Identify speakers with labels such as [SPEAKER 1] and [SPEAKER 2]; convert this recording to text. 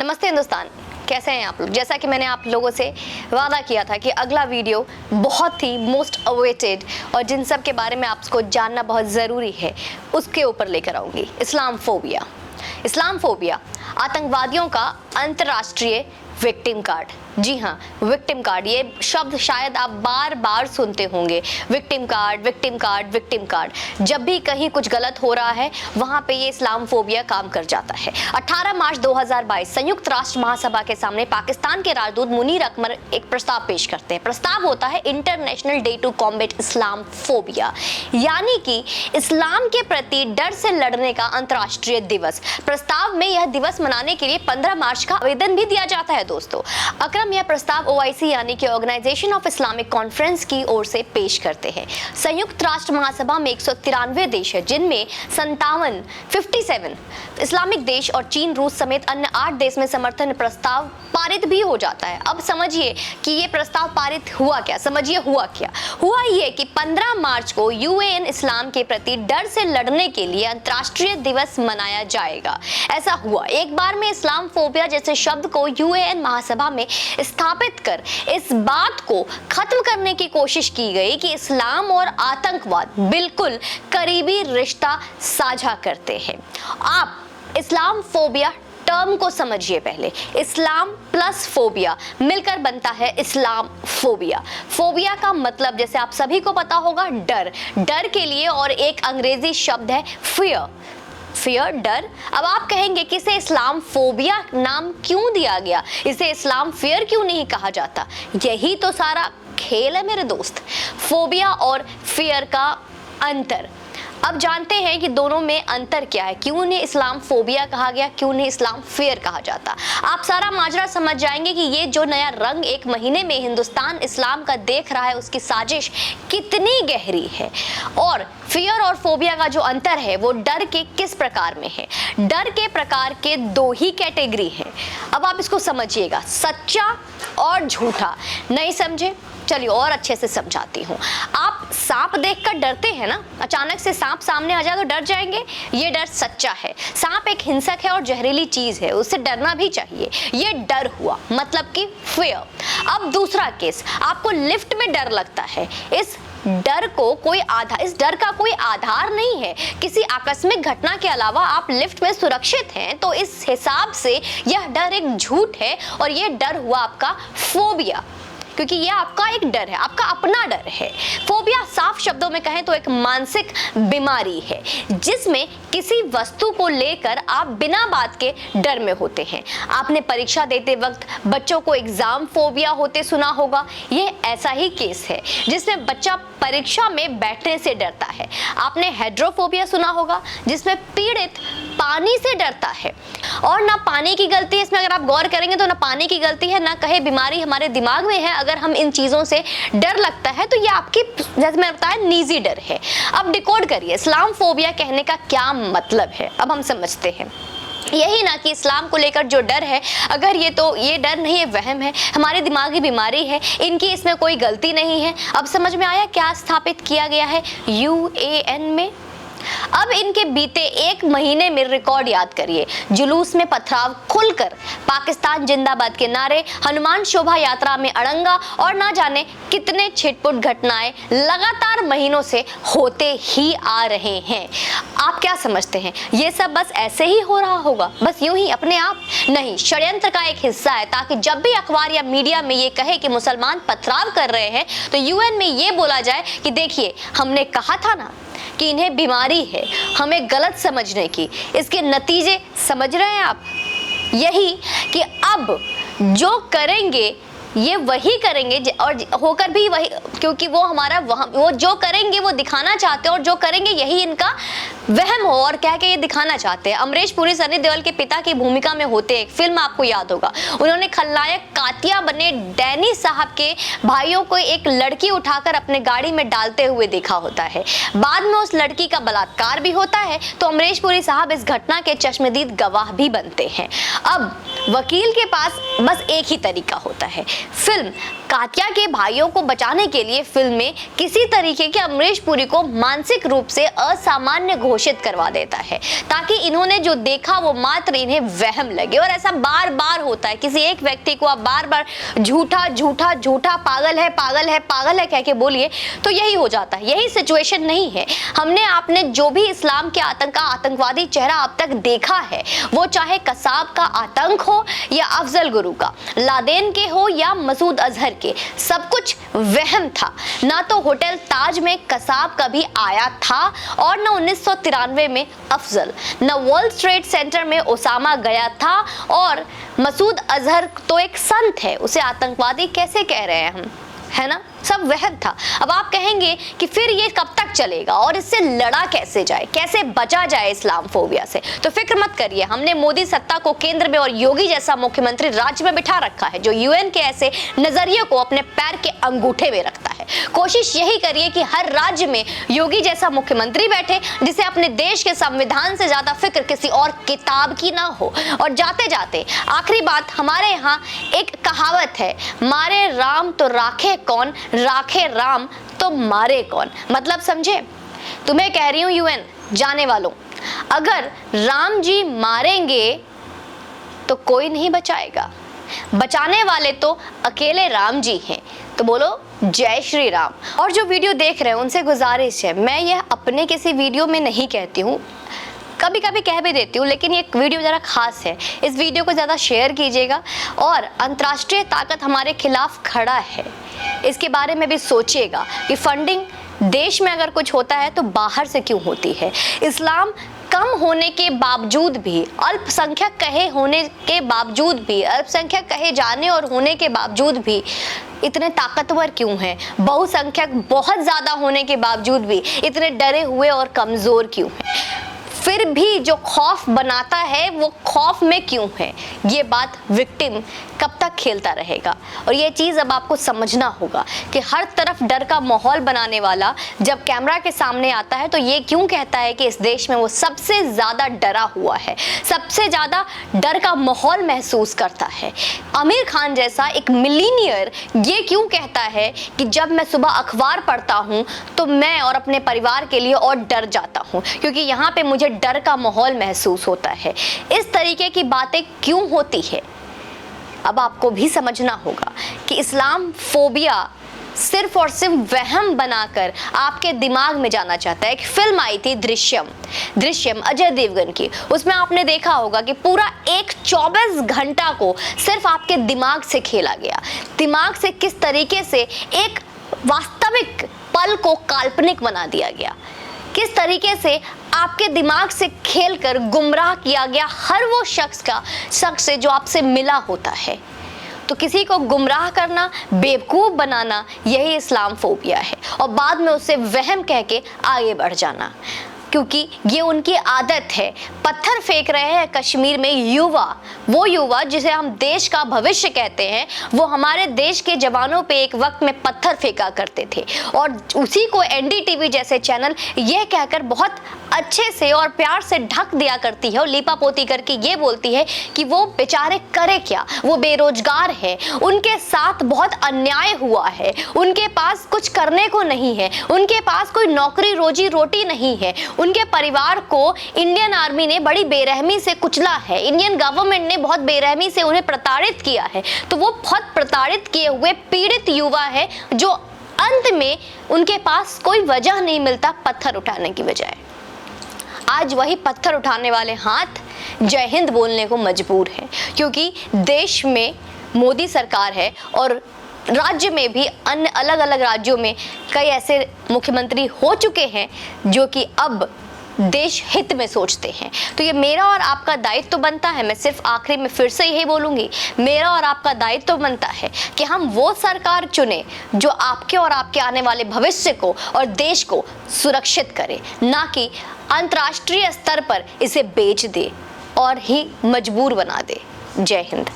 [SPEAKER 1] नमस्ते हिंदुस्तान, कैसे हैं आप लोग। जैसा कि मैंने आप लोगों से वादा किया था कि अगला वीडियो बहुत ही मोस्ट अवेटेड और जिन सब के बारे में आपको जानना बहुत ज़रूरी है उसके ऊपर लेकर आऊँगी। इस्लाम फोबिया आतंकवादियों का अंतर्राष्ट्रीय विक्टिम कार्ड। जी हाँ, विक्टिम कार्ड, ये शब्द शायद आप बार बार सुनते होंगे। Victim card, victim card, victim card. जब भी कहीं कुछ गलत हो रहा है वहाँ पे ये इस्लाम फोबिया काम कर जाता है। 18 मार्च 2022 संयुक्त राष्ट्र महासभा के सामने पाकिस्तान के राजदूत मुनीर अकमर एक प्रस्ताव पेश करते हैं। प्रस्ताव होता है international day to combat Islamophobia, यानी कि इस्लाम के प्रति डर से लड़ने का अंतर्राष्ट्रीय दिवस। प्रस्ताव में यह दिवस मनाने के लिए 15 मार्च का आवेदन भी दिया जाता है। दोस्तों, अकरम यह प्रस्ताव ओआईसी यानी कि ऑर्गेनाइजेशन ऑफ इस्लामिक कॉन्फ्रेंस की ओर से पेश करते हैं। संयुक्त राष्ट्र महासभा में 193 देश है, जिनमें 57 इस्लामिक देश और चीन, रूस समेत अन्य 8 देश में समर्थन प्रस्ताव पारित भी हो जाता है। अब समझिए कि ये प्रस्ताव पारित हुआ क्या। समझिए हुआ ये कि 15 मार्च को यूएन इस्लाम के प्रति डर से लड़ने के लिए अंतर्राष्ट्रीय दिवस मनाया जाएगा। ऐसा हुआ। एक बार में इस्लाम फोबिया जैसे शब्द को यूएन महासभा में स्थापित कर इस बात को खत्म करने की कोशिश की गई कि इस्लाम और आतंकवाद बिल्कुल करीबी रिश्ता साझा करते हैं। आप इस्लाम फोबिया टर्म को समझिए। पहले इस्लाम प्लस फोबिया मिलकर बनता है इस्लाम फोबिया। फोबिया का मतलब जैसे आप सभी को पता होगा, डर के लिए, और एक अंग्रेजी शब्द है फियर, डर। अब आप कहेंगे कि इसे इस्लाम फोबिया नाम क्यों दिया गया, इसे इस्लाम फियर क्यों नहीं कहा जाता। यही तो सारा खेल है मेरे दोस्त, फोबिया और फियर का अंतर। अब जानते हैं कि दोनों में अंतर क्या है, क्यों उन्हें इस्लाम फोबिया कहा गया, क्यों उन्हें इस्लाम फेयर कहा जाता। आप सारा माजरा समझ जाएंगे कि ये जो नया रंग एक महीने में हिंदुस्तान इस्लाम का देख रहा है उसकी साजिश कितनी गहरी है। और फियर और फोबिया का जो अंतर है वो डर के किस प्रकार में है। डर के प्रकार के 2 ही कैटेगरी हैं। अब आप इसको समझिएगा, सच्चा और झूठा। नहीं समझे? चलिए और अच्छे से समझाती हूँ। आप सांप देखकर डरते हैं ना, अचानक से सांप सामने आ जाए तो डर जाएंगे, ये डर सच्चा है। सांप एक हिंसक है और जहरीली चीज है, उससे डरना भी चाहिए। ये डर हुआ, मतलब कि फियर। अब दूसरा केस, आपको लिफ्ट में डर लगता है। इस डर का कोई आधार नहीं है। किसी आकस्मिक घटना के अलावा आप लिफ्ट में सुरक्षित हैं, तो इस हिसाब से यह डर एक झूठ है और यह डर हुआ आपका फोबिया, क्योंकि ये आपका एक डर है, आपका अपना डर है। फोबिया साफ शब्दों में कहें तो एक मानसिक बीमारी है, जिसमें किसी वस्तु को लेकर आप बिना बात के डर में होते हैं। आपने परीक्षा देते वक्त बच्चों को एग्जाम फोबिया होते सुना होगा। ये ऐसा ही केस है जिसमें बच्चा परीक्षा में बैठने से डरता है। आपने हाइड्रोफोबिया सुना होगा, जिसमें पीड़ित पानी से डरता है। और ना पानी की गलती है इसमें, अगर आप गौर करेंगे तो ना पानी की गलती है, ना कहे बीमारी हमारे दिमाग में है। अगर हम इन चीजों से डर लगता है तो ये आपकी, जैसे मैंने बताया, निजी डर है। अब डिकोड करिए इस्लाम फोबिया कहने का क्या मतलब है। अब हम समझते हैं, यही ना कि इस्लाम को लेकर जो डर है, अगर ये डर नहीं है, वहम है, हमारी दिमागी बीमारी है, इनकी इसमें कोई गलती नहीं है। अब समझ में आया क्या स्थापित किया गया है यूएन में। अब इनके बीते 1 महीने में रिकॉर्ड याद करिए। जुलूस में पथराव खुलकर, पाकिस्तान जिंदाबाद के नारे, हनुमान शोभा यात्रा में अड़ंगा और ना जाने कितने छिटपुट घटनाएं लगातार महीनों से होते ही आ रहे हैं। आप क्या समझते हैं ये सब बस ऐसे ही हो रहा होगा, बस यूं ही अपने आप? नहीं, षड्यंत्र का एक हिस्सा है, ताकि जब भी अखबार या मीडिया में ये कहे कि मुसलमान पथराव कर रहे हैं तो यूएन में ये बोला जाए कि देखिए, हमने कहा था ना कि इन्हें बीमारी है हमें गलत समझने की। इसके नतीजे समझ रहे हैं आप? यही कि अब जो करेंगे ये वही करेंगे और होकर भी वही, क्योंकि वो जो करेंगे वो दिखाना चाहते हैं, और जो करेंगे यही इनका वहम हो और कह के ये दिखाना चाहते हैं। अमरीश पुरी सनी देओल के पिता की भूमिका में होते एक फिल्म आपको याद होगा। उन्होंने खलनायक कातिया बने डैनी साहब के भाइयों को एक लड़की उठाकर अपने गाड़ी में डालते हुए देखा होता है। बाद में उस लड़की का बलात्कार भी होता है, तो अमरीश पुरी साहब इस घटना के चश्मदीद गवाह भी बनते हैं। अब वकील के पास बस एक ही तरीका होता है, फिल्म कातिया के भाइयों को बचाने के लिए फिल्म में किसी तरीके के अमरीश पुरी को मानसिक रूप से असामान्य घोषित करवा देता है ताकि इन्होंने जो देखा वो मात्र इन्हें वहम लगे। और ऐसा बार बार होता है, किसी एक व्यक्ति को आप बार बार झूठा झूठा झूठा, पागल है पागल है पागल है कह के बोलिए तो यही हो जाता है। यही सिचुएशन नहीं है। हमने आपने जो भी इस्लाम के आतंकवादी चेहरा अब तक देखा है, वो चाहे कसाब का आतंक हो या अफजल गुरु का, लादेन के हो या मसूद अजहर के, सब कुछ वहम था। ना तो होटल ताज में कसाब कभी आया था और न 1993 में अफजल, न वर्ल्ड ट्रेड सेंटर में ओसामा गया था, और मसूद अजहर तो एक संत है, उसे आतंकवादी कैसे कह रहे हैं हम, है ना? सब वहम था। अब आप कहेंगे कि फिर ये कब तक चलेगा और इससे लड़ा कैसे जाए, कैसे बचा जाए इस्लामफोबिया से? तो फिक्र मत करिए, हमने मोदी सत्ता को केंद्र में और योगी जैसा मुख्यमंत्री राज्य में बिठा रखा है जो यूएन के ऐसे नजरिए को अपने पैर के अंगूठे में रखता है। कोशिश यही करिए कि हर राज्य में योगी जैसा मुख्यमंत्री बैठे जिसे अपने देश के संविधान से ज्यादा फिक्र किसी और किताब की ना हो। और जाते जाते आखिरी बात, हमारे यहाँ एक कहावत है, मारे राम तो राखे कौन, राखे राम तो मारे कौन। मतलब समझे? तुम्हें कह रही हूं यूएन जाने वालों, अगर राम जी मारेंगे तो कोई नहीं बचाएगा, बचाने वाले तो अकेले राम जी हैं। तो बोलो जय श्री राम। और जो वीडियो देख रहे हैं उनसे गुजारिश है, मैं यह अपने किसी वीडियो में नहीं कहती हूँ, कभी कभी कह भी देती हूँ, लेकिन ये वीडियो ज़रा खास है। इस वीडियो को ज़्यादा शेयर कीजिएगा और अंतर्राष्ट्रीय ताकत हमारे खिलाफ खड़ा है, इसके बारे में भी सोचिएगा कि फंडिंग देश में अगर कुछ होता है तो बाहर से क्यों होती है। इस्लाम कम होने के बावजूद भी, अल्पसंख्यक कहे होने के बावजूद भी, अल्पसंख्यक कहे जाने और होने के बावजूद भी इतने ताकतवर क्यों हैं? बहुसंख्यक बहुत ज़्यादा होने के बावजूद भी इतने डरे हुए और कमज़ोर क्यों हैं? फिर भी जो खौफ बनाता है वो खौफ में क्यों है? ये बात विक्टिम कब तक खेलता रहेगा? और ये चीज़ अब आपको समझना होगा कि हर तरफ डर का माहौल बनाने वाला जब कैमरा के सामने आता है तो ये क्यों कहता है कि इस देश में वो सबसे ज़्यादा डरा हुआ है, सबसे ज़्यादा डर का माहौल महसूस करता है। आमिर खान जैसा एक मिलीनियर ये क्यों कहता है कि जब मैं सुबह अखबार पढ़ता हूँ तो मैं और अपने परिवार के लिए और डर जाता हूँ क्योंकि यहाँ पे मुझे डर का माहौल महसूस होता है। इस तरीके की बातें क्यों होती है? अब आपको भी समझना होगा कि इस्लाम फोबिया सिर्फ और सिर्फ वहम बनाकर आपके दिमाग में जाना चाहता है। एक फिल्म आई थी दृश्यम अजय देवगन की, उसमें आपने देखा होगा कि पूरा एक 24 घंटा को सिर्फ आपके दिमाग से खेला गया। दिमाग से किस तरीके से एक वास्तविक पल को काल्पनिक बना दिया गया, किस तरीके से आपके दिमाग से खेलकर गुमराह किया गया हर वो शख्स से जो आपसे मिला होता है। तो किसी को गुमराह करना, बेवकूफ़ बनाना, यही इस्लाम फोबिया है और बाद में उसे वहम कह के आगे बढ़ जाना, क्योंकि ये उनकी आदत है। पत्थर फेंक रहे हैं कश्मीर में युवा, वो युवा जिसे हम देश का भविष्य कहते हैं, वो हमारे देश के जवानों पे एक वक्त में पत्थर फेंका करते थे और उसी को एनडीटीवी जैसे चैनल ये कहकर बहुत अच्छे से और प्यार से ढक दिया करती है और लीपापोती करके ये बोलती है कि वो बेचारे करे क्या, वो बेरोजगार है, उनके साथ बहुत अन्याय हुआ है, उनके पास कुछ करने को नहीं है, उनके पास कोई नौकरी रोजी रोटी नहीं है, उनके परिवार को इंडियन आर्मी ने बड़ी बेरहमी से कुचला है, इंडियन गवर्नमेंट ने बहुत बेरहमी से उन्हें प्रताड़ित किया है। तो वो बहुत प्रताड़ित किए हुए पीड़ित युवा है जो अंत में उनके पास कोई वजह नहीं मिलता पत्थर उठाने की बजाय। आज वही पत्थर उठाने वाले हाथ जय हिंद बोलने को मजबूर है, क्योंकि देश में मोदी सरकार है और राज्य में भी अन्य अलग अलग राज्यों में कई ऐसे मुख्यमंत्री हो चुके हैं जो कि अब देश हित में सोचते हैं। तो ये मेरा और आपका दायित्व तो बनता है, मैं सिर्फ आखिरी में फिर से यही बोलूँगी, मेरा और आपका दायित्व तो बनता है कि हम वो सरकार चुने जो आपके और आपके आने वाले भविष्य को और देश को सुरक्षित करे, ना कि अंतर्राष्ट्रीय स्तर पर इसे बेच दे और ही मजबूर बना दे। जय हिंद।